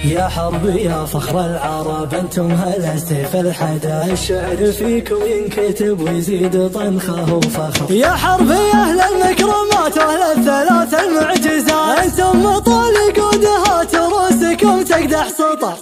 يا حرب يا فخر العرب انتم هلا سيف الحدا، الشعر فيكم ينكتب ويزيد طنخه وفخر. يا حرب يا اهل المكرمات واهل الثلاث المعجزات، انتم مطالق ودهات رؤوسكم تقدح سطر.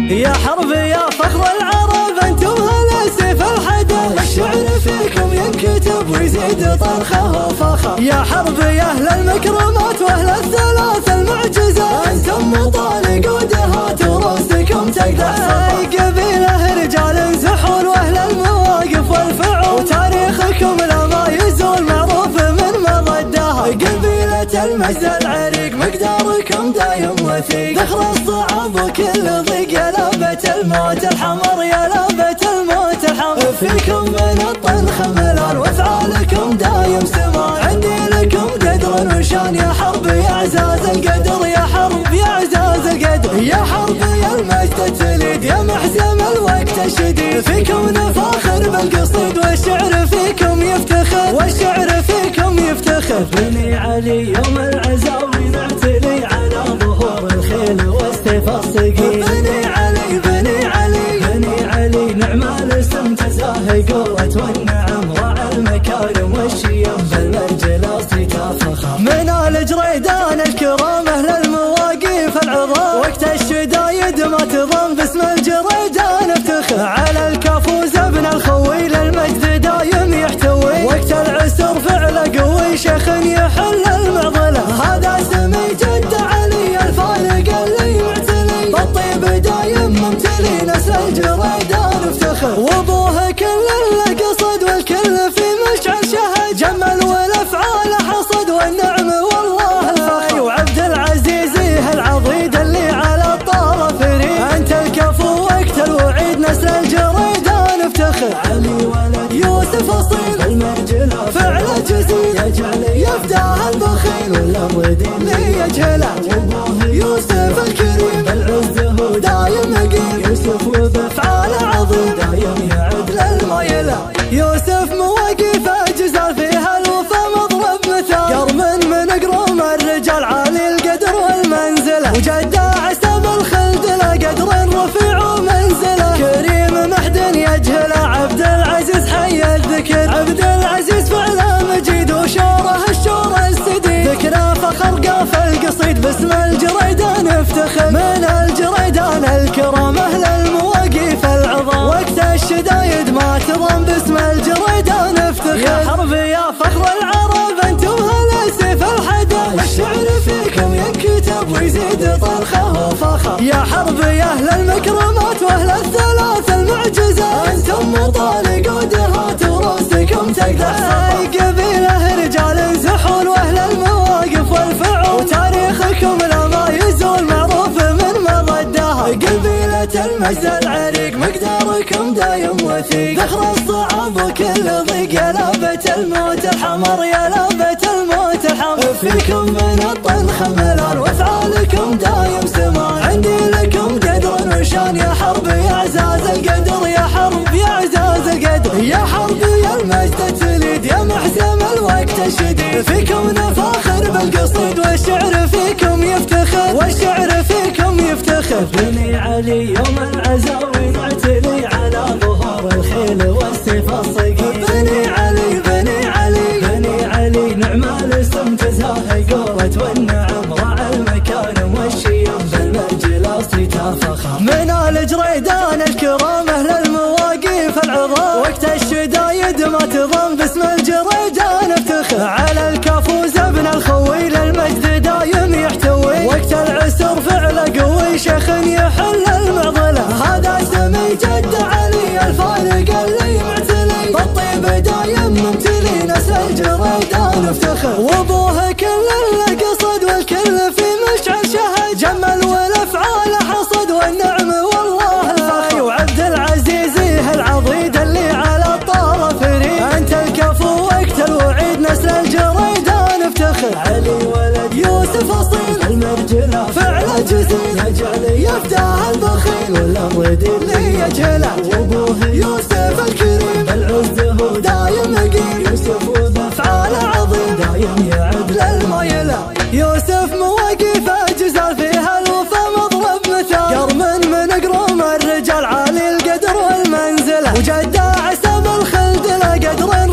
يا حرب يا فخر العرب انتم هلا سيف الحدا، الشعر فيكم ينكتب ويزيد طنخه وفخر. يا حرب يا اهل المكرمات واهل الثلاث المعجزات، انتم مطالق ودهات ورؤوسكم تقدح سطر. قبيله رجال زحول واهل المواقف والفعول، وتاريخكم لا ما يزول معروف من مضى الدهر. قبيلة المجد العريق مقداركم دايم وثيق، ذخر الصعب وكل ضيق. يا لابة الموت الحمر يا لابة الموت الحمر، فيكم من الطنخ ملال وافعالكم دايم سمار. عندي لكم قدر وشان يا حرب يا اعزاز القدر، يا حرب يا اعزاز القدر. يا حرب يا المجد التليد يا محزم الوقت الشديد، فيكم نفاخر بالقصيد والشعر فيكم يفتخر، والشعر فيكم يفتخر. بني علي يوم العزاوي نعتلي على ظهور الخيل والسيف الصقيل. بني علي بني علي بني علي نعم الاسم تزاهي قوة والنعم، راعى المكارم والشيم بالمجلس تفخر. من الجريدان الكرام اهل المواقف العظام، وقت الشدايد ما تضم باسم الجريدان افتخر. على الكفوز ابن الخويل المجد دايم يحتوي، وقت العسر فعله قوي شيخ يحل المعضله. هذا سمي جد علي الفارق اللي معتلي، بالطيب دايم ممتلي نسل الجريدان افتخر. وابوه كل اللي قصد والكل في مشعل شهد، جمل والافعال حصد والنعم والله الفخر. وعبد العزيز العضيد اللي على الطرف ريد، انت الكفو وقت الوعيد نسل الجريدان افتخر. علي ولد يوسف اصيل المرجله فعله جزيل، يجعل يفداه البخيل والمردين ليجهله. وابوه يوسف الكريم العز هو دايم مقيم، يوسف وبافعاله عظيم دايم يعد للمايله. يوسف مواقفه جزال فيها الوفا مضرب مثال، قرم من قروم الرجال عالي القدر والمنزله. وجده عسب الخلد له قدر رفيع ومنزله، كريم محدن يجهله. عبد العزيز حي الذكر، عبد العزيز فعله مجيد وشوره الشور السديد، ذكره فخر قاف القصيد باسم الجريدان افتخر. من الجريدان الكرام اهل المواقف العظام، وقت الشدايد ما تضم باسم الجريدان افتخر. يا حرب يا فخر العرب انتم هلا سيف الحدا، الشعر فيكم ينكتب ويزيد طنخه وفخر. يا حرب يا اهل المكرمات واهل الثلاث المعجزات، انتم مطالق ودهات ورؤوسكم تقدح سطر. قبيله رجال زحول واهل المواقف والفعول، وتاريخكم لا ما يزول معروف من مضى الدهر. قبيلة المجد العريق مقداركم دايم وثيق، ذخر الصعب وكل ضيق. يا لابة الموت الحمر يا لابة الموت الحمر، فيكم من الطنخ ملال وافعالكم دايم سمار. عندي لكم قدر وشان يا حرب يا اعزاز القدر، يا حرب يا اعزاز القدر. يا حرب يا المجد التليد يا محزم الوقت الشديد، فيكم نفاخر بالقصيد والشعر فيكم يفتخر، والشعر فيكم يفتخر. بني علي يوم العزاوي نعتلي على ظهور الخيل والسيف الصقيل. بني علي بني علي بني علي نعم الاسم تزاهي قوة والنعم، راعى المكارم والشيم بالمجلس تفخر. من الجريدان الكرام اهل المواقف العظام، وقت الشدايد ما تضم باسم الجريدان افتخر. على الكفوز ابن الخويل المجد دايم يحتوي، وقت العسر فعله قوي شيخ يحل المعضله. هذا سمي جد علي الفارق اللي معتلي، بالطيب دايم ممتلي نسل الجريدان افتخر. وابوه كل اللي قصد والكل في مشعل شهد، جمل والافعال حصد والنعم والله الفخر. وعبد العزيز العضيد اللي على الطرف ريد، انت الكفو وقت الوعيد نسل الجريدان افتخر. علي ولد يوسف اصيل المرجله فعله جزيل، يجعل يفداه البخيل والمردين ليجهله. وابوه يوسف الكريم العز هو دايم مقيم، يوسف وبافعاله عظيم دايم يعد للمايله. يوسف مواقفه جزال فيها الوفا مضرب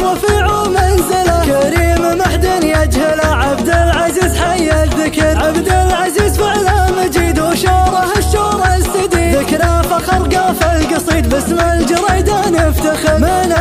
رفيع ومنزله كريم محد يجهله عبد العزيز حي الذكر عبد العزيز فعله مجيد وشوره الشور السديد ذكرى فخر قاف القصيد باسم الجريدة نفتخر من